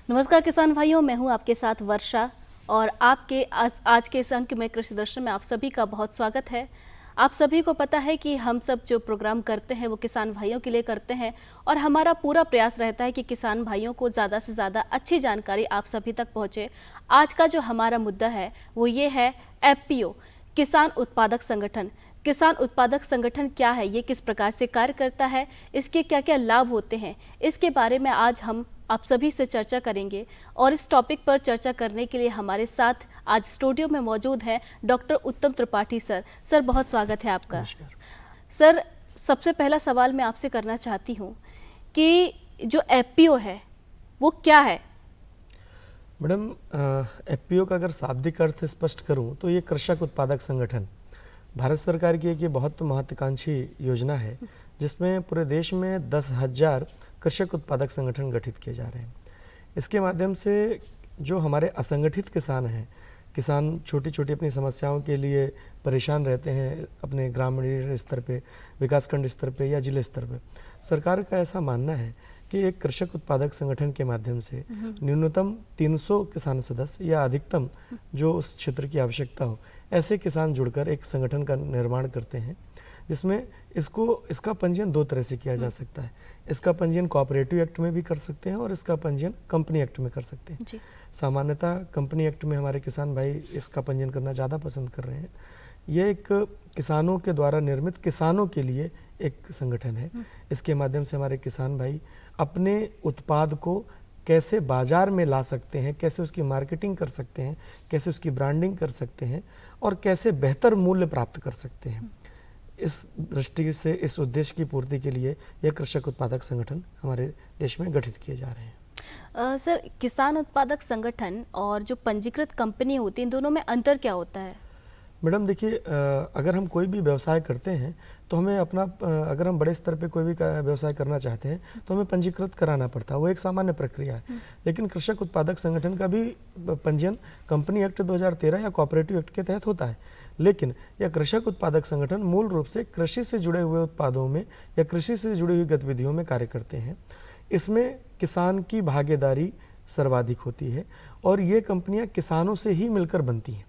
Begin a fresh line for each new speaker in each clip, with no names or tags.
नमस्कार किसान भाइयों, मैं हूं आपके साथ वर्षा और आपके आज के इस अंक में कृषि दर्शन में आप सभी का बहुत स्वागत है। आप सभी को पता है कि हम सब जो प्रोग्राम करते हैं वो किसान भाइयों के लिए करते हैं और हमारा पूरा प्रयास रहता है कि किसान भाइयों को ज़्यादा से ज़्यादा अच्छी जानकारी आप सभी तक पहुँचे। आज का जो हमारा मुद्दा है वो ये है एफपीओ, किसान उत्पादक संगठन। किसान उत्पादक संगठन क्या है, ये किस प्रकार से कार्य करता है, इसके क्या क्या लाभ होते हैं, इसके बारे में आज हम आप सभी से चर्चा करेंगे। और इस टॉपिक पर चर्चा करने के लिए हमारे साथ आज स्टूडियो में मौजूद हैं डॉक्टर उत्तम त्रिपाठी सर। सर बहुत स्वागत है आपका। सर सबसे पहला सवाल मैं आपसे करना चाहती हूँ कि जो एफपीओ है वो क्या है?
मैडम, एफपीओ का अगर शाब्दिक अर्थ स्पष्ट करूं तो ये कृषक उत्पादक संगठन भारत सरकार की एक ये बहुत महत्वाकांक्षी योजना है जिसमें पूरे देश में 10,000 कृषक उत्पादक संगठन गठित किए जा रहे हैं। इसके माध्यम से जो हमारे असंगठित किसान हैं, किसान छोटी छोटी अपनी समस्याओं के लिए परेशान रहते हैं अपने ग्रामीण स्तर पे, विकासखंड स्तर पे या जिले स्तर पे, सरकार का ऐसा मानना है कि एक कृषक उत्पादक संगठन के माध्यम से न्यूनतम 300 किसान सदस्य या अधिकतम जो उस क्षेत्र की आवश्यकता हो ऐसे किसान जुड़कर एक संगठन का निर्माण करते हैं, जिसमें इसका पंजीयन दो तरह से किया जा सकता है। इसका पंजीयन कोऑपरेटिव एक्ट में भी कर सकते हैं और इसका पंजीयन कंपनी एक्ट में कर सकते हैं। सामान्यतः कंपनी एक्ट में हमारे किसान भाई इसका पंजीयन करना ज़्यादा पसंद कर रहे हैं। यह एक किसानों के द्वारा निर्मित, किसानों के लिए एक संगठन है। इसके माध्यम से हमारे किसान भाई अपने उत्पाद को कैसे बाजार में ला सकते हैं, कैसे उसकी मार्केटिंग कर सकते हैं, कैसे उसकी ब्रांडिंग कर सकते हैं और कैसे बेहतर मूल्य प्राप्त कर सकते हैं। इस दृष्टि से, इस उद्देश्य की पूर्ति के लिए यह कृषक उत्पादक संगठन हमारे देश में गठित किए जा रहे हैं।
सर, किसान उत्पादक संगठन और जो पंजीकृत कंपनी होती है, इन दोनों में अंतर क्या होता है?
मैडम देखिए, अगर हम कोई भी व्यवसाय करते हैं तो हमें अगर हम बड़े स्तर पे कोई भी व्यवसाय करना चाहते हैं तो हमें पंजीकृत कराना पड़ता है, वो एक सामान्य प्रक्रिया है। लेकिन कृषक उत्पादक संगठन का भी पंजीयन कंपनी एक्ट 2013 या कोऑपरेटिव एक्ट के तहत होता है। लेकिन यह कृषक उत्पादक संगठन मूल रूप से कृषि से जुड़े हुए उत्पादों में या कृषि से जुड़ी हुई गतिविधियों में कार्य करते हैं। इसमें किसान की भागीदारी सर्वाधिक होती है और ये कंपनियां किसानों से ही मिलकर बनती हैं।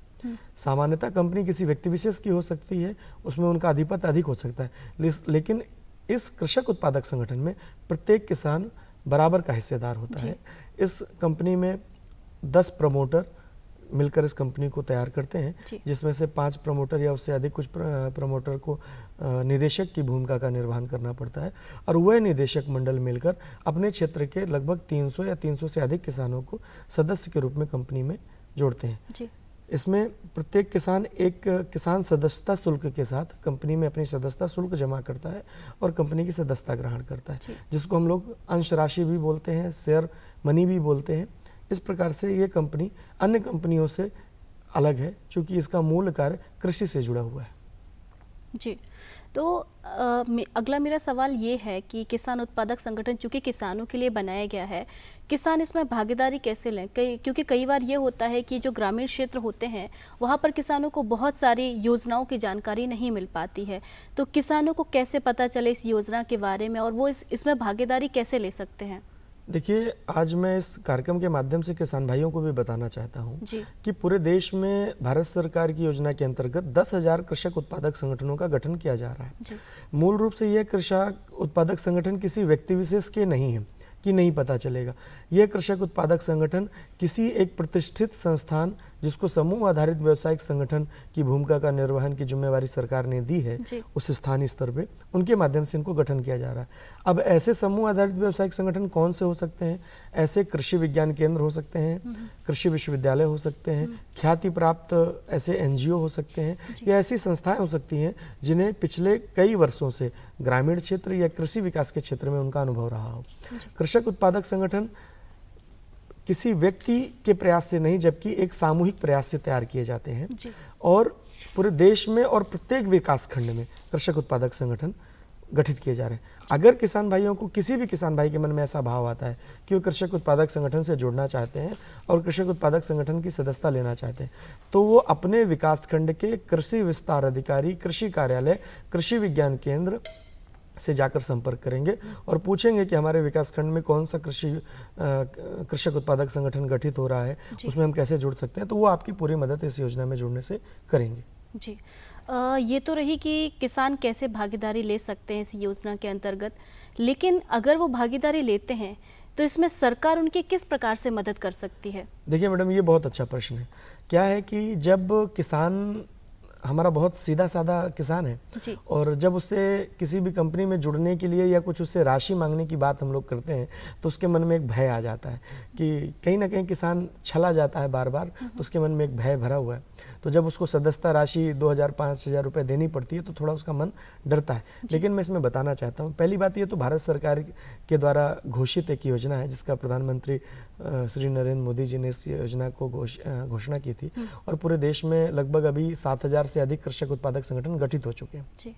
सामान्यतः कंपनी किसी व्यक्ति विशेष की हो सकती है, उसमें उनका आधिपत्य अधिक हो सकता है, लेकिन इस कृषक उत्पादक संगठन में प्रत्येक किसान बराबर का हिस्सेदार होता है। इस कंपनी में 10 प्रमोटर मिलकर इस कंपनी को तैयार करते हैं, जिसमें से 5 प्रमोटर या उससे अधिक कुछ प्रमोटर को निदेशक की भूमिका का निर्वहन करना पड़ता है और वह निदेशक मंडल मिलकर अपने क्षेत्र के लगभग 300 या 300 से अधिक किसानों को सदस्य के रूप में कंपनी में जोड़ते हैं। इसमें प्रत्येक किसान एक किसान सदस्यता शुल्क के साथ कंपनी में अपनी सदस्यता शुल्क जमा करता है और कंपनी की सदस्यता ग्रहण करता है, जिसको हम लोग अंश राशि भी बोलते हैं, शेयर मनी भी बोलते हैं। इस प्रकार से ये कंपनी अन्य कंपनियों से अलग है क्योंकि इसका मूल कार्य कृषि से जुड़ा हुआ है।
जी, तो अगला मेरा सवाल ये है कि किसान उत्पादक संगठन चूंकि किसानों के लिए बनाया गया है, किसान इसमें भागीदारी कैसे लें? क्योंकि कई बार ये होता है कि जो ग्रामीण क्षेत्र होते हैं वहाँ पर किसानों को बहुत सारी योजनाओं की जानकारी नहीं मिल पाती है, तो किसानों को कैसे पता चले इस योजना के बारे में और वो इसमें भागीदारी कैसे ले सकते हैं?
देखिए, आज मैं इस कार्यक्रम के माध्यम से किसान भाइयों को भी बताना चाहता हूं कि पूरे देश में भारत सरकार की योजना के अंतर्गत 10,000 कृषक उत्पादक संगठनों का गठन किया जा रहा है। मूल रूप से यह कृषक उत्पादक संगठन किसी व्यक्ति विशेष के नहीं है कि नहीं पता चलेगा। यह कृषक उत्पादक संगठन किसी एक प्रतिष्ठित संस्थान जिसको समूह आधारित व्यावसायिक संगठन की भूमिका का निर्वहन की जिम्मेवारी सरकार ने दी है, उस स्थानीय स्तर पे उनके माध्यम से इनको गठन किया जा रहा है। अब ऐसे समूह आधारित व्यावसायिक संगठन कौन से हो सकते हैं? ऐसे कृषि विज्ञान केंद्र हो सकते हैं, कृषि विश्वविद्यालय हो सकते हैं, ख्याति प्राप्त ऐसे एनजीओ हो सकते हैं या ऐसी संस्थाएं हो सकती हैं जिन्हें पिछले कई वर्षों से ग्रामीण क्षेत्र या कृषि विकास के क्षेत्र में उनका अनुभव रहा हो। कृषक उत्पादक संगठन किसी व्यक्ति के प्रयास से नहीं, जबकि एक सामूहिक प्रयास से तैयार किए जाते हैं और पूरे देश में और प्रत्येक विकास खंड में कृषक उत्पादक संगठन गठित किए जा रहे हैं। अगर किसान भाइयों को, किसी भी किसान भाई के मन में ऐसा भाव आता है कि वो कृषक उत्पादक संगठन से जुड़ना चाहते हैं और कृषक उत्पादक संगठन की सदस्यता लेना चाहते हैं, तो वो अपने विकास खंड के कृषि विस्तार अधिकारी, कृषि कार्यालय, कृषि विज्ञान केंद्र से जाकर संपर्क करेंगे और पूछेंगे कि हमारे विकास खंड में कौन सा कृषक उत्पादक संगठन गठित हो रहा है, उसमें हम कैसे जुड़ सकते हैं, तो वो आपकी पूरी मदद इस योजना में जुड़ने से करेंगे।
जी, ये तो रही कि किसान कैसे भागीदारी ले सकते हैं इस योजना के अंतर्गत, लेकिन अगर वो भागीदारी लेते हैं तो इसमें सरकार उनकी किस प्रकार से मदद कर सकती है?
देखिए मैडम, ये बहुत अच्छा प्रश्न है। क्या है कि जब किसान हमारा बहुत सीधा साधा किसान है
जी।
और जब उससे किसी भी कंपनी में जुड़ने के लिए या कुछ उससे राशि मांगने की बात हम लोग करते हैं तो उसके मन में एक भय आ जाता है कि कहीं ना कहीं किसान छला जाता है बार बार, तो उसके मन में एक भय भरा हुआ है। तो जब उसको सदस्यता राशि 2000-5000 रुपये देनी पड़ती है तो थोड़ा उसका मन डरता है। लेकिन मैं इसमें बताना चाहता हूँ, पहली बात ये तो भारत सरकार के द्वारा घोषित एक योजना है जिसका प्रधानमंत्री श्री नरेंद्र मोदी जी ने इस योजना को घोषणा की थी और पूरे देश में लगभग अभी 7000 से अधिक कृषक उत्पादक संगठन गठित हो चुके हैं।
जी।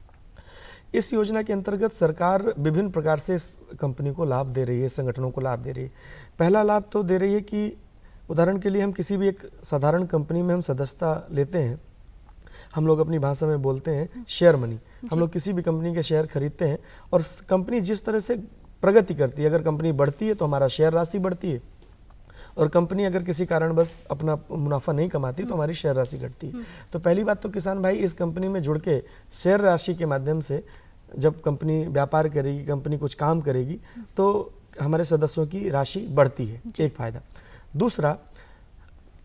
इस योजना के अंतर्गत सरकार विभिन्न प्रकार से इस कंपनी को लाभ दे रही है, संगठनों को लाभ दे रही है। पहला लाभ तो दे रही है कि उदाहरण के लिए हम किसी भी एक साधारण कंपनी में हम सदस्यता लेते हैं, हम लोग अपनी भाषा में बोलते हैं शेयर मनी। हम लोग किसी भी कंपनी के शेयर खरीदते हैं और कंपनी जिस तरह से प्रगति करती है, अगर कंपनी बढ़ती है तो हमारा शेयर राशि बढ़ती है और कंपनी अगर किसी कारणवश अपना मुनाफा नहीं कमाती तो हमारी शेयर राशि घटती है। तो पहली बात तो किसान भाई इस कंपनी में जुड़ के शेयर राशि के माध्यम से जब कंपनी व्यापार करेगी, कंपनी कुछ काम करेगी तो हमारे सदस्यों की राशि बढ़ती है, एक फायदा। दूसरा,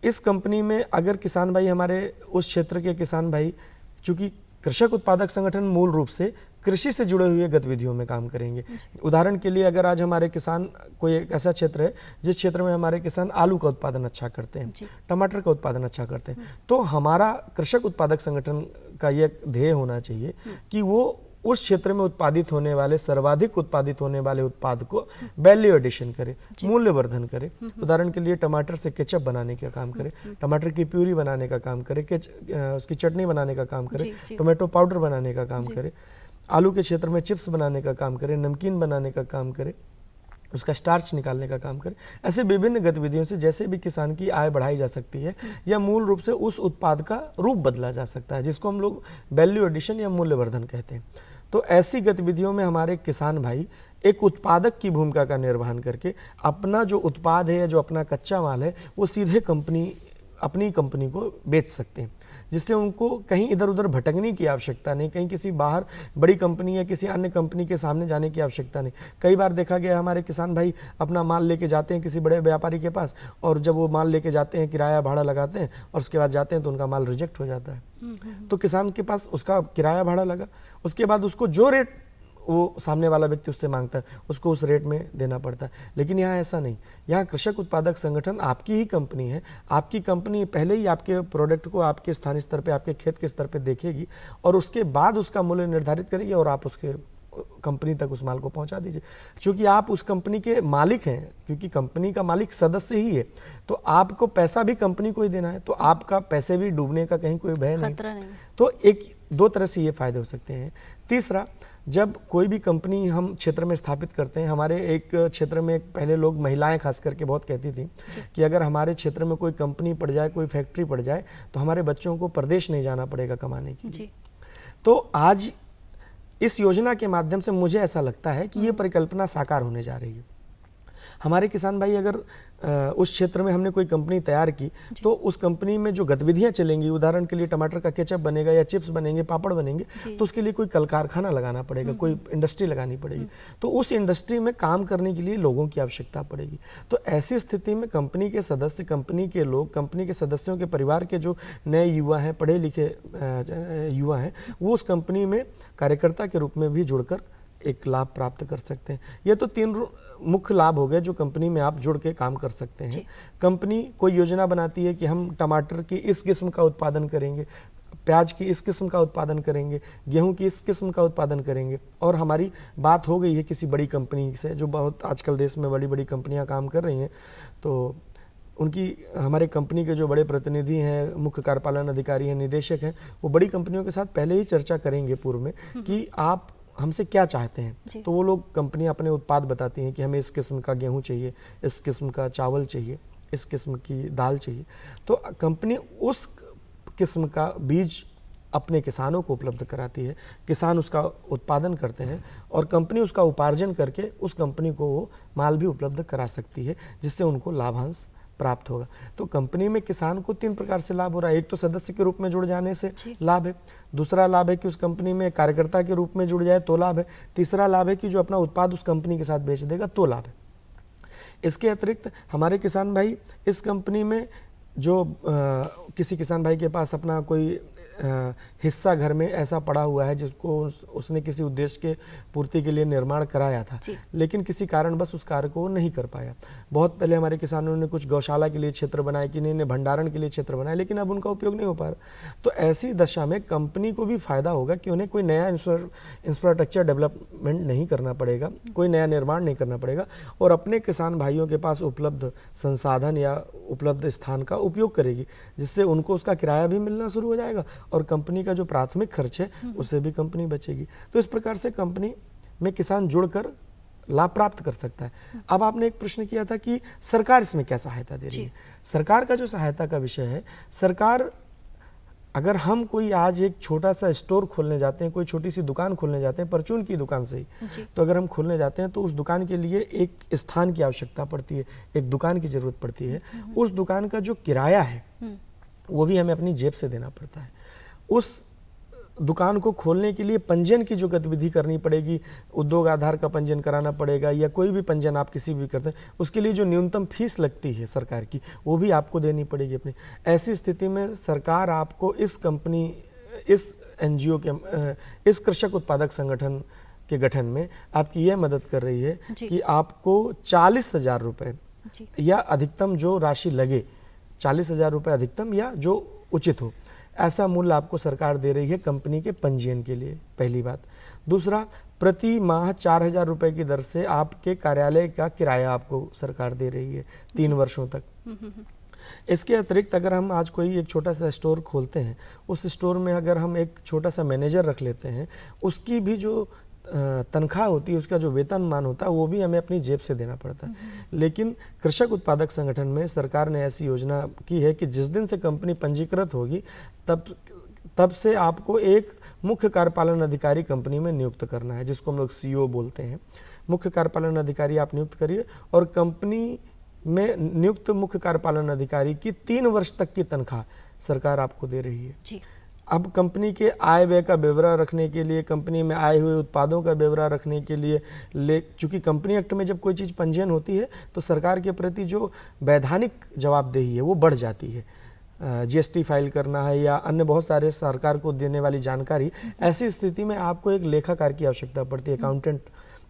इस कंपनी में अगर किसान भाई हमारे उस क्षेत्र के किसान भाई, चूंकि कृषक उत्पादक संगठन मूल रूप से कृषि से जुड़े हुए गतिविधियों में काम करेंगे। उदाहरण के लिए अगर आज हमारे किसान, कोई एक ऐसा क्षेत्र है जिस क्षेत्र में हमारे किसान आलू का उत्पादन अच्छा करते हैं, टमाटर का उत्पादन अच्छा करते हैं, तो हमारा कृषक उत्पादक संगठन का ये ध्येय होना चाहिए कि वो उस क्षेत्र में उत्पादित होने वाले, सर्वाधिक उत्पादित होने वाले उत्पाद को वैल्यू एडिशन करे, मूल्यवर्धन करे। उदाहरण के लिए टमाटर से केचप बनाने का काम करे, टमाटर की प्यूरी बनाने का काम करे, उसकी चटनी बनाने का काम करे, टोमेटो पाउडर बनाने का काम करे, आलू के क्षेत्र में चिप्स बनाने का काम करे, नमकीन बनाने का काम करे, उसका स्टार्च निकालने का काम करे। ऐसे विभिन्न गतिविधियों से जैसे भी किसान की आय बढ़ाई जा सकती है या मूल रूप से उस उत्पाद का रूप बदला जा सकता है, जिसको हम लोग वैल्यू एडिशन या मूल्यवर्धन कहते हैं। तो ऐसी गतिविधियों में हमारे किसान भाई एक उत्पादक की भूमिका का निर्वहन करके अपना जो उत्पाद है या जो अपना कच्चा माल है वो सीधे अपनी कंपनी को बेच सकते हैं, जिससे उनको कहीं इधर उधर भटकने की आवश्यकता नहीं, कहीं किसी बाहर बड़ी कंपनी या किसी अन्य कंपनी के सामने जाने की आवश्यकता नहीं। कई बार देखा गया हमारे किसान भाई अपना माल लेके जाते हैं किसी बड़े व्यापारी के पास और जब वो माल लेके जाते हैं किराया भाड़ा लगाते हैं और उसके बाद जाते हैं तो उनका माल रिजेक्ट हो जाता है। तो किसान के पास उसका किराया भाड़ा लगा, उसके बाद उसको जो रेट वो सामने वाला व्यक्ति उससे मांगता है उसको उस रेट में देना पड़ता है। लेकिन यहाँ ऐसा नहीं, यहाँ कृषक उत्पादक संगठन आपकी ही कंपनी है, आपकी कंपनी पहले ही आपके प्रोडक्ट को आपके स्थानीय स्तर पे, आपके खेत के स्तर पे देखेगी और उसके बाद उसका मूल्य निर्धारित करेगी और आप उसके कंपनी तक उस माल को पहुंचा दीजिए। क्योंकि आप उस कंपनी के मालिक हैं, क्योंकि कंपनी का मालिक सदस्य ही है, तो आपको पैसा भी कंपनी को ही देना है, तो आपका पैसे भी डूबने का कहीं कोई भय नहीं। तो एक दो तरह से ये फायदे हो सकते हैं। तीसरा, जब कोई भी कंपनी हम क्षेत्र में स्थापित करते हैं, हमारे एक क्षेत्र में पहले लोग, महिलाएं खास करके बहुत कहती थी कि अगर हमारे क्षेत्र में कोई कंपनी पड़ जाए, कोई फैक्ट्री पड़ जाए तो हमारे बच्चों को प्रदेश नहीं जाना पड़ेगा कमाने के लिए। तो आज इस योजना के माध्यम से मुझे ऐसा लगता है कि ये परिकल्पना साकार होने जा रही है। हमारे किसान भाई अगर उस क्षेत्र में हमने कोई कंपनी तैयार की तो उस कंपनी में जो गतिविधियां चलेंगी, उदाहरण के लिए टमाटर का केचप बनेगा या चिप्स बनेंगे, पापड़ बनेंगे, तो उसके लिए कोई कल कारखाना लगाना पड़ेगा, कोई इंडस्ट्री लगानी पड़ेगी, तो उस इंडस्ट्री में काम करने के लिए लोगों की आवश्यकता पड़ेगी। तो ऐसी स्थिति में कंपनी के सदस्य, कंपनी के लोग, कंपनी के सदस्यों के परिवार के जो नए युवा हैं, पढ़े लिखे युवा हैं, वो उस कंपनी में कार्यकर्ता के रूप में भी जुड़कर एक लाभ प्राप्त कर सकते हैं। ये तो 3 मुख्य लाभ हो गए जो कंपनी में आप जुड़ के काम कर सकते हैं। कंपनी कोई योजना बनाती है कि हम टमाटर की इस किस्म का उत्पादन करेंगे, प्याज की इस किस्म का उत्पादन करेंगे, गेहूं की इस किस्म का उत्पादन करेंगे, और हमारी बात हो गई है किसी बड़ी कंपनी से, जो बहुत आजकल देश में बड़ी बड़ी कंपनियां काम कर रही हैं, तो उनकी, हमारे कंपनी के जो बड़े प्रतिनिधि हैं, मुख्य कार्यपालन अधिकारी हैं, निदेशक हैं, वो बड़ी कंपनियों के साथ पहले ही चर्चा करेंगे पूर्व में कि आप हमसे क्या चाहते हैं। तो वो लोग, कंपनी अपने उत्पाद बताती हैं कि हमें इस किस्म का गेहूं चाहिए, इस किस्म का चावल चाहिए, इस किस्म की दाल चाहिए, तो कंपनी उस किस्म का बीज अपने किसानों को उपलब्ध कराती है, किसान उसका उत्पादन करते हैं और कंपनी उसका उपार्जन करके उस कंपनी को वो माल भी उपलब्ध करा सकती है, जिससे उनको लाभांश प्राप्त होगा। तो कंपनी में किसान को 3 प्रकार से लाभ हो रहा है। एक तो सदस्य के रूप में जुड़ जाने से लाभ है, दूसरा लाभ है कि उस कंपनी में कार्यकर्ता के रूप में जुड़ जाए तो लाभ है, तीसरा लाभ है कि जो अपना उत्पाद उस कंपनी के साथ बेच देगा तो लाभ है। इसके अतिरिक्त हमारे किसान भाई इस कंपनी में जो किसी किसान भाई के पास अपना कोई हिस्सा घर में ऐसा पड़ा हुआ है जिसको उसने किसी उद्देश्य के पूर्ति के लिए निर्माण कराया था, लेकिन किसी कारणवश उस कार्य को नहीं कर पाया। बहुत पहले हमारे किसानों ने कुछ गौशाला के लिए क्षेत्र बनाए, कि नहीं भंडारण के लिए क्षेत्र बनाए, लेकिन अब उनका उपयोग नहीं हो पा रहा। तो ऐसी दशा में कंपनी को भी फायदा होगा कि उन्हें कोई नया इंफ्रास्ट्रक्चर डेवलपमेंट नहीं करना पड़ेगा, कोई नया निर्माण नहीं करना पड़ेगा, और अपने किसान भाइयों के पास उपलब्ध संसाधन या उपलब्ध स्थान का उपयोग करेगी, जिससे उनको उसका किराया भी मिलना शुरू हो जाएगा और कंपनी का जो प्राथमिक खर्च है उससे भी कंपनी बचेगी। तो इस प्रकार से कंपनी में किसान जुड़कर लाभ प्राप्त कर सकता है। अब आपने एक प्रश्न किया था कि सरकार इसमें क्या सहायता दे रही है। सरकार का जो सहायता का विषय है, सरकार अगर हम कोई आज एक छोटा सा स्टोर खोलने जाते हैं, कोई छोटी सी दुकान खोलने जाते हैं, परचून की दुकान से ही, तो अगर हम खोलने जाते हैं तो उस दुकान के लिए एक स्थान की आवश्यकता पड़ती है, एक दुकान की जरूरत पड़ती है। उस दुकान का जो किराया है वो भी हमें अपनी जेब से देना पड़ता है। उस दुकान को खोलने के लिए पंजीयन की जो गतिविधि करनी पड़ेगी, उद्योग आधार का पंजीयन कराना पड़ेगा या कोई भी पंजीयन आप किसी भी करते हैं, उसके लिए जो न्यूनतम फीस लगती है सरकार की, वो भी आपको देनी पड़ेगी अपनी। ऐसी स्थिति में सरकार आपको इस कंपनी, इस एनजीओ के, इस कृषक उत्पादक संगठन के गठन में आपकी यह मदद कर रही है कि आपको 40,000 रुपये या अधिकतम जो राशि लगे, 40,000 रुपये अधिकतम या जो उचित हो, ऐसा मूल्य आपको सरकार दे रही है कंपनी के पंजीयन के लिए, पहली बात। दूसरा, प्रति माह 4,000 रुपये की दर से आपके कार्यालय का किराया आपको सरकार दे रही है 3 वर्षों तक। इसके अतिरिक्त अगर हम आज कोई एक छोटा सा स्टोर खोलते हैं, उस स्टोर में अगर हम एक छोटा सा मैनेजर रख लेते हैं, उसकी भी जो तनख्वाह होती है, उसका जो वेतनमान होता है, वो भी हमें अपनी जेब से देना पड़ता है। लेकिन कृषक उत्पादक संगठन में सरकार ने ऐसी योजना की है कि जिस दिन से कंपनी पंजीकृत होगी तब से आपको एक मुख्य कार्यपालन अधिकारी कंपनी में नियुक्त करना है, जिसको हम लोग सीईओ बोलते हैं। मुख्य कार्यपालन अधिकारी आप नियुक्त करिए और कंपनी में नियुक्त मुख्य कार्यपालन अधिकारी की 3 वर्ष तक की तनख्वाह सरकार आपको दे रही है जी। अब कंपनी के आय व्यय का ब्यौरा रखने के लिए, कंपनी में आए हुए उत्पादों का ब्यौरा रखने के लिए, चूंकि कंपनी एक्ट में जब कोई चीज़ पंजीयन होती है तो सरकार के प्रति जो वैधानिक जवाबदेही है वो बढ़ जाती है। जीएसटी फाइल करना है या अन्य बहुत सारे सरकार को देने वाली जानकारी, ऐसी स्थिति में आपको एक लेखाकार की आवश्यकता पड़ती है, अकाउंटेंट।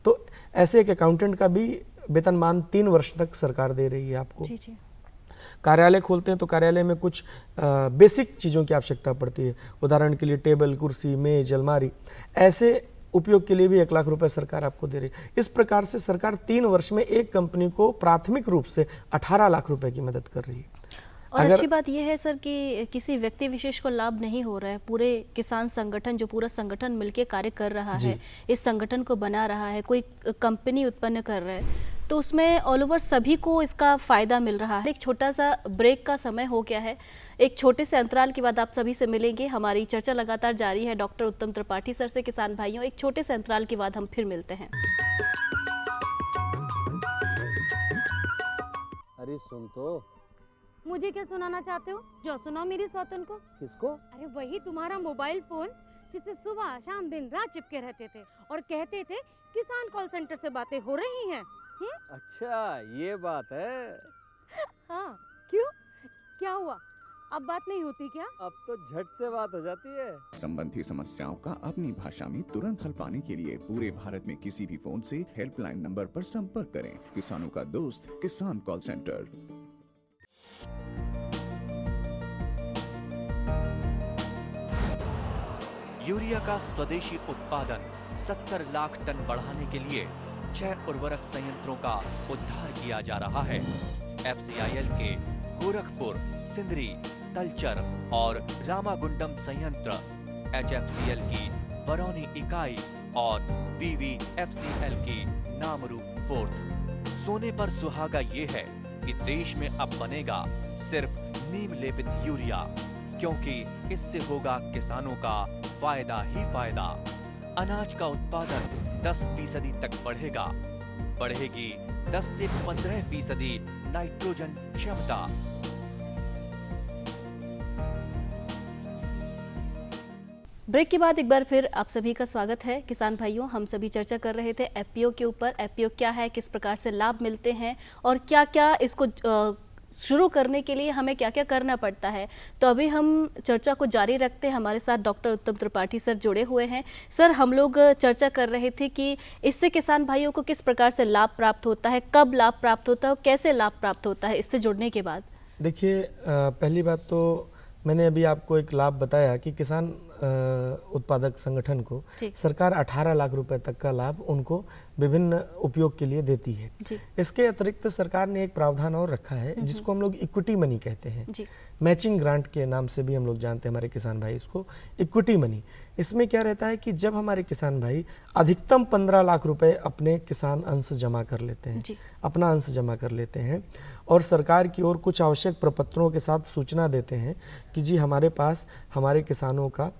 तो ऐसे एक अकाउंटेंट का भी वेतनमान 3 वर्ष तक सरकार दे रही है आपको। जी जी। कार्यालय खोलते हैं तो कार्यालय में कुछ बेसिक चीज़ों की आवश्यकता पड़ती है, उदाहरण के लिए टेबल, कुर्सी, मेज, अलमारी, ऐसे उपयोग के लिए भी 1 लाख रुपए सरकार आपको दे रही है। इस प्रकार से सरकार 3 वर्ष में एक कंपनी को प्राथमिक रूप से 18 लाख रुपए की मदद कर रही है।
और अच्छी बात यह है सर कि किसी व्यक्ति विशेष को लाभ नहीं हो रहा है, पूरे किसान संगठन, जो पूरा संगठन मिलकर कार्य कर रहा है, इस संगठन को बना रहा है, कोई कंपनी उत्पन्न कर रहा है, तो उसमें ऑल ओवर सभी को इसका फायदा मिल रहा है। एक छोटा सा ब्रेक का समय हो गया है, एक छोटे से अंतराल के बाद आप सभी से मिलेंगे। हमारी चर्चा लगातार जारी है डॉक्टर उत्तम त्रिपाठी सर से। किसान भाइयों, एक छोटे से अंतराल के बाद हम फिर मिलते हैं।
अरे सुन तो।
मुझे क्या सुनाना चाहते हो? जो सुनाओ मेरी सौतन को।
किसको?
अरे वही तुम्हारा मोबाइल फोन जिससे सुबह शाम दिन रात चिपके रहते थे और कहते थे किसान कॉल सेंटर से बातें हो रही हैं।
अच्छा ये बात है।
हाँ, क्यों, क्या हुआ? अब बात नहीं होती क्या?
अब तो झट से बात हो जाती है।
संबंधी समस्याओं का अपनी भाषा में तुरंत हल पाने के लिए पूरे भारत में किसी भी फोन से हेल्पलाइन नंबर पर संपर्क करें। किसानों का दोस्त किसान कॉल सेंटर।
यूरिया का स्वदेशी उत्पादन 70 लाख टन बढ़ाने के लिए 6 उर्वरक संयंत्रों का उद्धार किया जा रहा है। FCIL के गोरखपुर, सिंदरी, तलचर और रामागुंडम संयंत्र, HFCL की बरौनी इकाई और BVFCL की नामरू फोर्थ। सोने पर सुहागा ये है कि देश में अब बनेगा सिर्फ नीम लेपित यूरिया। क्योंकि इससे होगा किसानों का फायदा ही फायदा। अनाज का उत्पादन 10% तक बढ़ेगा। बढ़ेगी 10 से 15% नाइट्रोजन क्षमता।
ब्रेक के बाद एक बार फिर आप सभी का स्वागत है। किसान भाइयों, हम सभी चर्चा कर रहे थे एफपीओ के ऊपर। एफपीओ क्या है, किस प्रकार से लाभ मिलते हैं और क्या क्या इसको शुरू करने के लिए हमें क्या क्या करना पड़ता है। तो अभी हम चर्चा को जारी रखते हैं। हमारे साथ डॉक्टर उत्तम त्रिपाठी सर जुड़े हुए हैं। सर, हम लोग चर्चा कर रहे थे कि इससे किसान भाइयों को किस प्रकार से लाभ प्राप्त होता है, कब लाभ प्राप्त होता है और कैसे लाभ प्राप्त होता है इससे जुड़ने के बाद।
देखिए, पहली बात तो मैंने अभी आपको एक लाभ बताया कि किसान उत्पादक संगठन को सरकार 18 लाख रुपए तक का लाभ उनको विभिन्न उपयोग के लिए देती है। इसके अतिरिक्त सरकार ने एक प्रावधान और रखा है जिसको हम लोग इक्विटी मनी कहते हैं। मैचिंग ग्रांट के नाम से भी हम लोग जानते हैं हमारे किसान भाई इसको, इक्विटी मनी। इसमें क्या रहता है कि जब हमारे किसान भाई अधिकतम 15 लाख रुपए अपने किसान अंश जमा कर लेते हैं, अपना अंश जमा कर लेते हैं और सरकार की ओर कुछ आवश्यक प्रपत्रों के साथ सूचना देते हैं कि जी हमारे पास हमारे किसानों का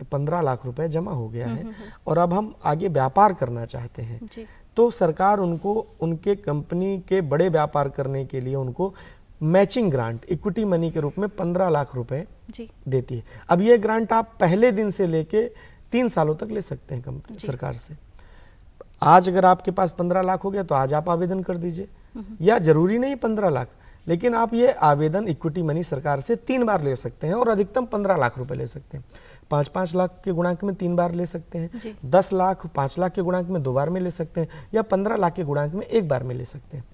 15 लाख रुपए जमा हो गया है और अब हम आगे व्यापार करना चाहते हैं, तो सरकार उनको उनके कंपनी के बड़े व्यापार करने के लिए उनको मैचिंग ग्रांट इक्विटी मनी के रूप में 15 लाख रुपए देती है। अब ये ग्रांट आप पहले दिन से लेके 3 सालों तक ले सकते हैं कंपनी सरकार से। आज अगर आपके पास 15 लाख हो गया तो आज आप आवेदन कर दीजिए, या जरूरी नहीं 15 लाख, लेकिन आप ये आवेदन इक्विटी मनी सरकार से 3 बार ले सकते हैं और अधिकतम 15 लाख रुपए ले सकते हैं। 5-5 लाख के गुणांक में 3 बार ले सकते हैं, 10 लाख 5 लाख के गुणांक में 2 बार में ले सकते हैं, या 15 लाख के गुणांक में 1 बार में ले सकते हैं।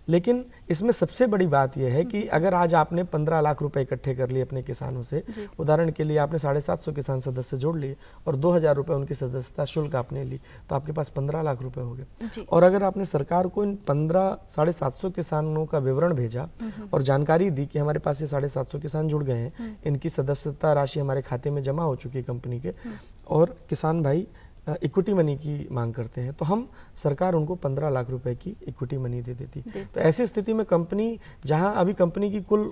लेकिन इसमें सबसे बड़ी बात यह है कि अगर आज आपने 15 लाख रुपए इकट्ठे कर लिए अपने किसानों से, उदाहरण के लिए आपने 750 किसान सदस्य जोड़ लिए और 2000 रुपए उनकी सदस्यता शुल्क आपने ली, तो आपके पास 15 लाख रुपए हो गए। और अगर आपने सरकार को इन 750 किसानों का विवरण भेजा और जानकारी दी कि हमारे पास ये 750 किसान जुड़ गए हैं, इनकी सदस्यता राशि हमारे खाते में जमा हो चुकी है कंपनी के, और किसान भाई इक्विटी मनी की मांग करते हैं, तो हम सरकार उनको 15 लाख रुपए की इक्विटी मनी दे देती। तो ऐसी स्थिति में कंपनी, जहां अभी कंपनी की कुल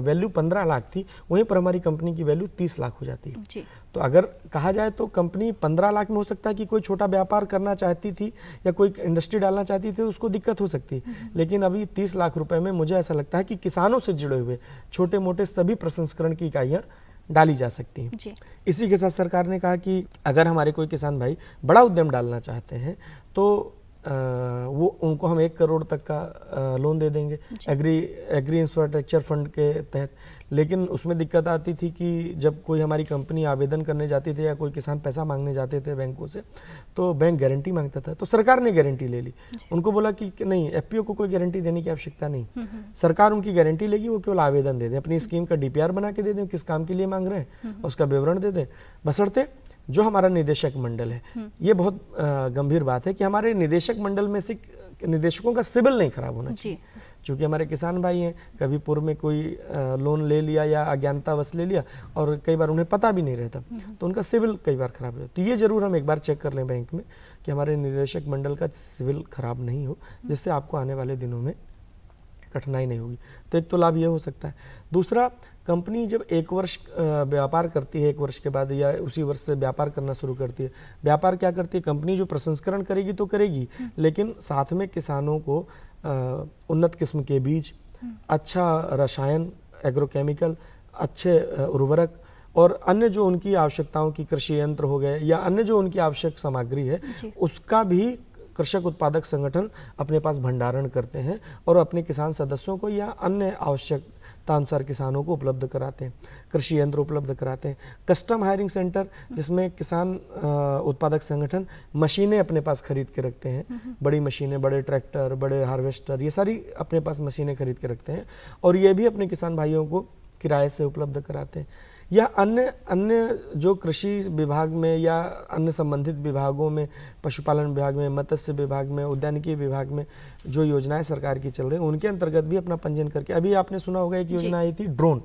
वैल्यू 15 लाख थी, वहीं पर हमारी कंपनी की वैल्यू 30 लाख हो जाती है। तो अगर कहा जाए तो कंपनी 15 लाख में हो सकता है कि कोई छोटा व्यापार करना चाहती थी या कोई इंडस्ट्री डालना चाहती थी, उसको दिक्कत हो सकती, लेकिन अभी 30 लाख रुपए में मुझे ऐसा लगता है कि किसानों से जुड़े हुए छोटे मोटे सभी प्रसंस्करण की इकाइयाँ डाली जा सकती हैं। इसी के साथ सरकार ने कहा कि अगर हमारे कोई किसान भाई बड़ा उद्यम डालना चाहते हैं तो वो उनको हम 1 करोड़ तक का लोन दे देंगे एग्री इंफ्रास्ट्रक्चर फंड के तहत। लेकिन उसमें दिक्कत आती थी कि जब कोई हमारी कंपनी आवेदन करने जाती थी या कोई किसान पैसा मांगने जाते थे बैंकों से, तो बैंक गारंटी मांगता था, तो सरकार ने गारंटी ले ली। उनको बोला कि नहीं, एफपीओ को कोई गारंटी देने की आवश्यकता नहीं, सरकार उनकी गारंटी लेगी, वो केवल आवेदन दे दें, अपनी स्कीम का डीपीआर बना के दे दें, किस काम के लिए मांग रहे हैं उसका विवरण दे दें, बशर्ते जो हमारा निदेशक मंडल है, ये बहुत गंभीर बात है कि हमारे निदेशक मंडल में से निदेशकों का सिविल नहीं खराब होना चाहिए। क्योंकि हमारे किसान भाई हैं, कभी पूर्व में कोई लोन ले लिया या अज्ञानतावश ले लिया और कई बार उन्हें पता भी नहीं रहता, तो उनका सिविल कई बार खराब हो जाता। तो ये जरूर हम एक बार चेक कर लें बैंक में कि हमारे निदेशक मंडल का सिविल खराब नहीं हो, जिससे आपको आने वाले दिनों में कठिनाई नहीं होगी। तो एक तो लाभ ये हो सकता है। दूसरा, कंपनी जब 1 वर्ष व्यापार करती है, 1 वर्ष के बाद या उसी वर्ष से व्यापार करना शुरू करती है, व्यापार क्या करती है कंपनी, जो प्रसंस्करण करेगी तो करेगी, लेकिन साथ में किसानों को उन्नत किस्म के बीज, अच्छा रसायन एग्रोकेमिकल, अच्छे उर्वरक और अन्य जो उनकी आवश्यकताओं की कृषि यंत्र हो गए या अन्य जो उनकी आवश्यक सामग्री है, उसका भी कृषक उत्पादक संगठन अपने पास भंडारण करते हैं और अपने किसान सदस्यों को या अन्य आवश्यकता अनुसार किसानों को उपलब्ध कराते हैं, कृषि यंत्र उपलब्ध कराते हैं। कस्टम हायरिंग सेंटर, जिसमें किसान उत्पादक संगठन मशीनें अपने पास खरीद के रखते हैं, बड़ी मशीनें, बड़े ट्रैक्टर, बड़े हार्वेस्टर, ये सारी अपने पास मशीनें खरीद के रखते हैं और ये भी अपने किसान भाइयों को किराए से उपलब्ध कराते हैं। या अन्य जो कृषि विभाग में या अन्य संबंधित विभागों में, पशुपालन विभाग में, मत्स्य विभाग में, उद्यानिकी विभाग में जो योजनाएं सरकार की चल रही हैं, उनके अंतर्गत भी अपना पंजीयन करके, अभी आपने सुना होगा एक योजना आई थी ड्रोन,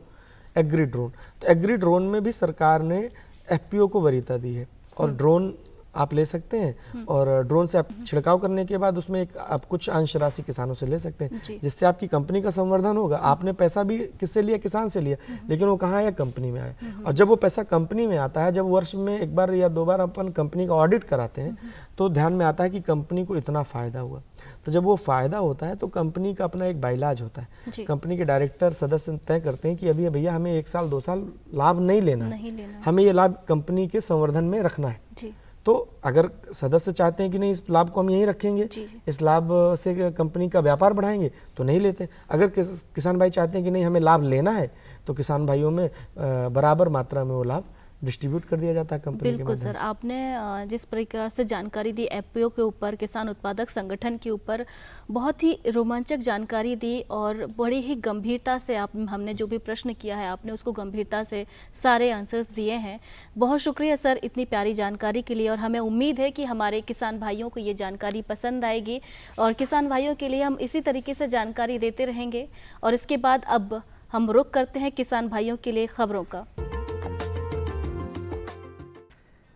एग्री ड्रोन, तो एग्री ड्रोन में भी सरकार ने एफपीओ को वरीयता दी है और ड्रोन आप ले सकते हैं और ड्रोन से आप छिड़काव करने के बाद उसमें एक आप कुछ अंश राशि किसानों से ले सकते हैं,
जी।
जिससे आपकी कंपनी का संवर्धन होगा। आपने पैसा भी किससे लिया? किसान से लिया, लेकिन वो कहाँ आया? कंपनी में आया। और जब वो पैसा कंपनी में आता है, जब वर्ष में एक बार या 2 बार अपन कंपनी का ऑडिट कराते हैं, तो ध्यान में आता है कि कंपनी को इतना फायदा हुआ। तो जब वो फायदा होता है तो कंपनी का अपना एक बाइलाज होता
जी।
है। कंपनी के डायरेक्टर सदस्य तय करते हैं कि अभी भैया हमें 1 साल 2 साल लाभ नहीं लेना
नहीं
है,
लेना है।
हमें ये लाभ कंपनी के संवर्धन में रखना है।
जी
तो अगर सदस्य चाहते हैं कि नहीं इस लाभ को हम यहीं रखेंगे,
जी जी।
इस लाभ से कंपनी का व्यापार बढ़ाएंगे, तो नहीं लेते। अगर किसान भाई चाहते हैं कि नहीं हमें लाभ लेना है, तो किसान भाइयों में बराबर मात्रा में वो लाभ डिस्ट्रीब्यूट कर दिया जाता है कंपनी के
बिल्कुल
माध्यम
सर,
से।
आपने जिस प्रकार से जानकारी दी एफपीओ के ऊपर, किसान उत्पादक संगठन के ऊपर, बहुत ही रोमांचक जानकारी दी और बड़ी ही गंभीरता से आप हमने जो भी प्रश्न किया है आपने उसको गंभीरता से सारे आंसर्स दिए हैं। बहुत शुक्रिया सर इतनी प्यारी जानकारी के लिए, और हमें उम्मीद है कि हमारे किसान भाइयों को ये जानकारी पसंद आएगी और किसान भाइयों के लिए हम इसी तरीके से जानकारी देते रहेंगे। और इसके बाद अब हम रुख करते हैं किसान भाइयों के लिए खबरों का।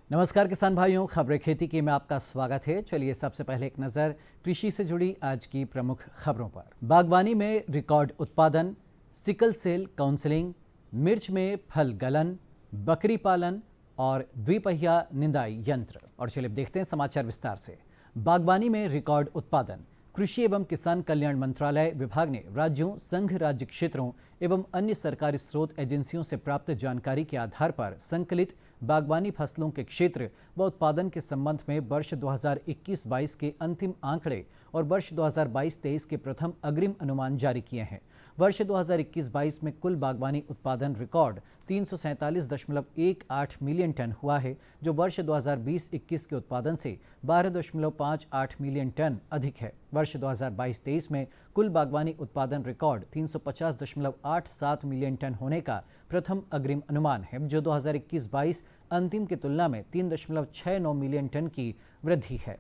नमस्कार किसान भाइयों, खबरें खेती की में आपका स्वागत है। चलिए सबसे पहले एक नज़र कृषि से जुड़ी आज की प्रमुख खबरों पर। बागवानी में रिकॉर्ड उत्पादन, सिकल सेल काउंसलिंग, मिर्च में फल गलन, बकरी पालन और द्विपहिया निंदाई यंत्र। और चलिए देखते हैं समाचार विस्तार से। बागवानी में रिकॉर्ड उत्पादन। कृषि एवं किसान कल्याण मंत्रालय विभाग ने राज्यों, संघ राज्य क्षेत्रों एवं अन्य सरकारी स्रोत एजेंसियों से प्राप्त जानकारी के आधार पर संकलित बागवानी फसलों के क्षेत्र व उत्पादन के संबंध में वर्ष 2021-22 के अंतिम आंकड़े और वर्ष 2022-23 के प्रथम अग्रिम अनुमान जारी किए हैं। वर्ष 2021-22 में कुल बागवानी उत्पादन रिकॉर्ड 347.18 मिलियन टन हुआ है, जो वर्ष 2020-21 के उत्पादन से 12.58 मिलियन टन अधिक है। वर्ष 2022-23 में कुल बागवानी उत्पादन रिकॉर्ड 350.87 मिलियन टन होने का प्रथम अग्रिम अनुमान है, जो 2021-22 अंतिम की तुलना में 3.69 मिलियन टन की वृद्धि है।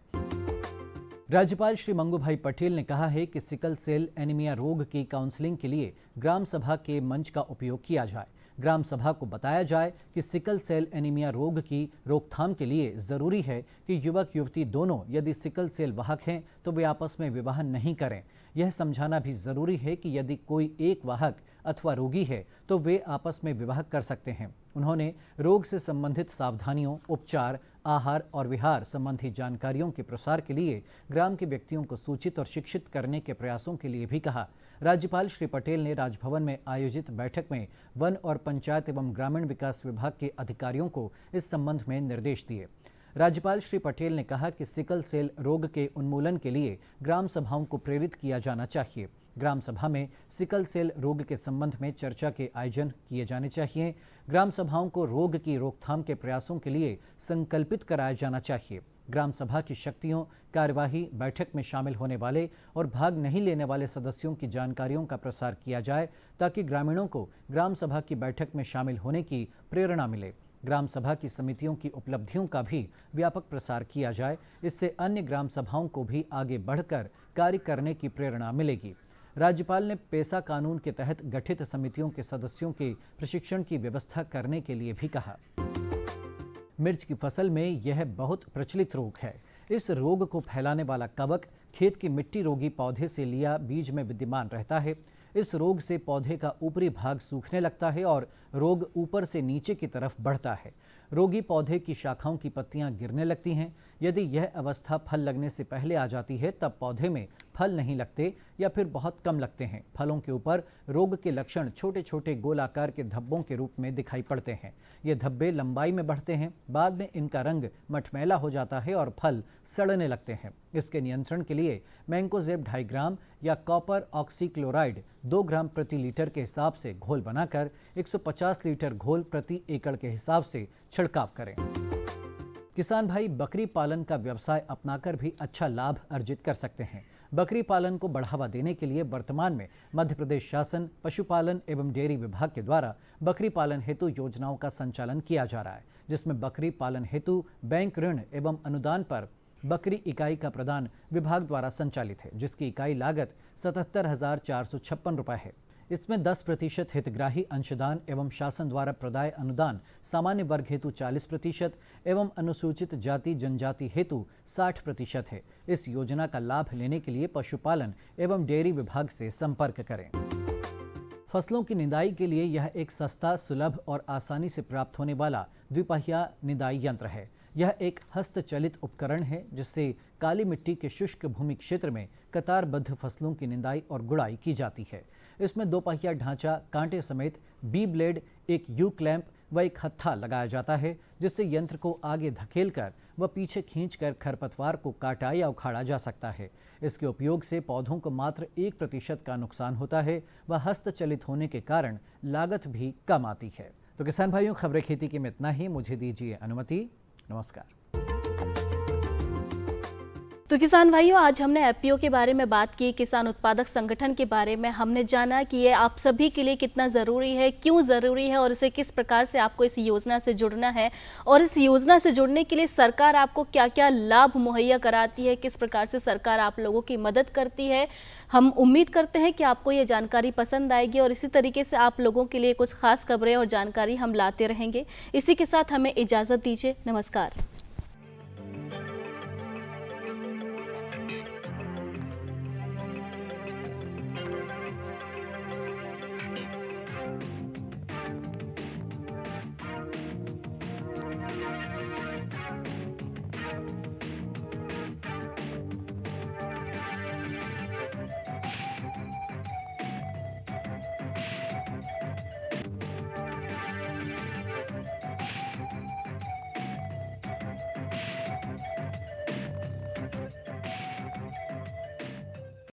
राज्यपाल श्री मंगूभाई पटेल ने कहा है कि सिकल सेल एनीमिया रोग की काउंसलिंग के लिए ग्राम सभा के मंच का उपयोग किया जाए। ग्राम सभा को बताया जाए कि सिकल सेल एनीमिया रोग की रोकथाम के लिए जरूरी है कि युवक युवती दोनों यदि सिकल सेल वाहक हैं तो वे आपस में विवाह नहीं करें। यह समझाना भी जरूरी है कि यदि कोई एक वाहक अथवा रोगी है तो वे आपस में विवाह कर सकते हैं। उन्होंने रोग से संबंधित सावधानियों, उपचार, आहार और विहार संबंधी जानकारियों के प्रसार के लिए ग्राम के व्यक्तियों को सूचित और शिक्षित करने के प्रयासों के लिए भी कहा। राज्यपाल श्री पटेल ने राजभवन में आयोजित बैठक में वन और पंचायत एवं ग्रामीण विकास विभाग के अधिकारियों को इस संबंध में निर्देश दिए। राज्यपाल श्री पटेल ने कहा कि सिकल सेल रोग के उन्मूलन के लिए ग्राम सभाओं को प्रेरित किया जाना चाहिए। ग्राम सभा में सिकल सेल रोग के संबंध में चर्चा के आयोजन किए जाने चाहिए। ग्राम सभाओं को रोग की रोकथाम के प्रयासों के लिए संकल्पित कराया जाना चाहिए। ग्राम सभा की शक्तियों, कार्यवाही, बैठक में शामिल होने वाले और भाग नहीं लेने वाले सदस्यों की जानकारियों का प्रसार किया जाए ताकि ग्रामीणों को ग्राम सभा की बैठक में शामिल होने की प्रेरणा मिले। ग्राम सभा की समितियों की उपलब्धियों का भी व्यापक प्रसार किया जाए। इससे अन्य ग्राम सभाओं को भी आगे बढ़कर कार्य करने की प्रेरणा मिलेगी। राज्यपाल ने पेसा कानून के तहत गठित समितियों के सदस्यों के प्रशिक्षण की व्यवस्था करने के लिए भी कहा। मिर्च की फसल में यह बहुत प्रचलित रोग है। इस रोग को फैलाने वाला कवक खेत की मिट्टी रोगी पौधे से लिया बीज में विद्यमान रहता है। इस रोग से पौधे का ऊपरी भाग सूखने लगता है और रोग ऊपर से नीचे की तरफ बढ़ता है। रोगी पौधे की शाखाओं की पत्तियां गिरने लगती हैं। यदि यह अवस्था फल लगने से पहले आ जाती है तब पौधे में फल नहीं लगते या फिर बहुत कम लगते हैं। फलों के ऊपर रोग के लक्षण छोटे छोटे गोलाकार के धब्बों के रूप में दिखाई पड़ते हैं। ये धब्बे लंबाई में बढ़ते हैं, बाद में इनका रंग मटमैला हो जाता है और फल सड़ने लगते हैं। इसके नियंत्रण के लिए मैंकोजेब 2.5 ग्राम या कॉपर ऑक्सीक्लोराइड 2 ग्राम प्रति लीटर के हिसाब से घोल बनाकर 150 लीटर घोल प्रति एकड़ के हिसाब से छिड़काव करें। किसान भाई बकरी पालन का व्यवसाय अपनाकर भी अच्छा लाभ अर्जित कर सकते हैं। बकरी पालन को बढ़ावा देने के लिए वर्तमान में मध्य प्रदेश शासन, पशुपालन एवं डेयरी विभाग के द्वारा बकरी पालन हेतु योजनाओं का संचालन किया जा रहा है, जिसमें बकरी पालन हेतु बैंक ऋण एवं अनुदान पर बकरी इकाई का प्रदान विभाग द्वारा संचालित है, जिसकी इकाई लागत 77,456 रुपये है। इसमें 10% हितग्राही अंशदान एवं शासन द्वारा प्रदाय अनुदान सामान्य वर्ग हेतु 40% एवं अनुसूचित जाति जनजाति हेतु 60% है। इस योजना का लाभ लेने के लिए पशुपालन एवं डेयरी विभाग से संपर्क करें। फसलों की निदाई के लिए यह एक सस्ता, सुलभ और आसानी से प्राप्त होने वाला द्विपहिया निदाई यंत्र है। यह एक हस्तचलित उपकरण है जिससे काली मिट्टी के शुष्क भूमि क्षेत्र में कतारबद्ध फसलों की निदाई और गुड़ाई की जाती है। इसमें 2 पहिया ढांचा, कांटे समेत बी ब्लेड, एक यू क्लैंप व एक हत्था लगाया जाता है जिससे यंत्र को आगे धकेलकर व पीछे खींचकर खरपतवार को काटा या उखाड़ा जा सकता है। इसके उपयोग से पौधों को मात्र 1% का नुकसान होता है व हस्तचलित होने के कारण लागत भी कम आती है। तो किसान भाइयों, खबरें खेती की में इतना ही। मुझे दीजिए अनुमति। नमस्कार।
तो किसान भाइयों, आज हमने एफपीओ के बारे में बात की, किसान उत्पादक संगठन के बारे में हमने जाना कि ये आप सभी के लिए कितना ज़रूरी है, क्यों ज़रूरी है और इसे किस प्रकार से आपको इस योजना से जुड़ना है और इस योजना से जुड़ने के लिए सरकार आपको क्या क्या लाभ मुहैया कराती है, किस प्रकार से सरकार आप लोगों की मदद करती है। हम उम्मीद करते हैं कि आपको ये जानकारी पसंद आएगी और इसी तरीके से आप लोगों के लिए कुछ खास खबरें और जानकारी हम लाते रहेंगे। इसी के साथ हमें इजाज़त दीजिए। नमस्कार।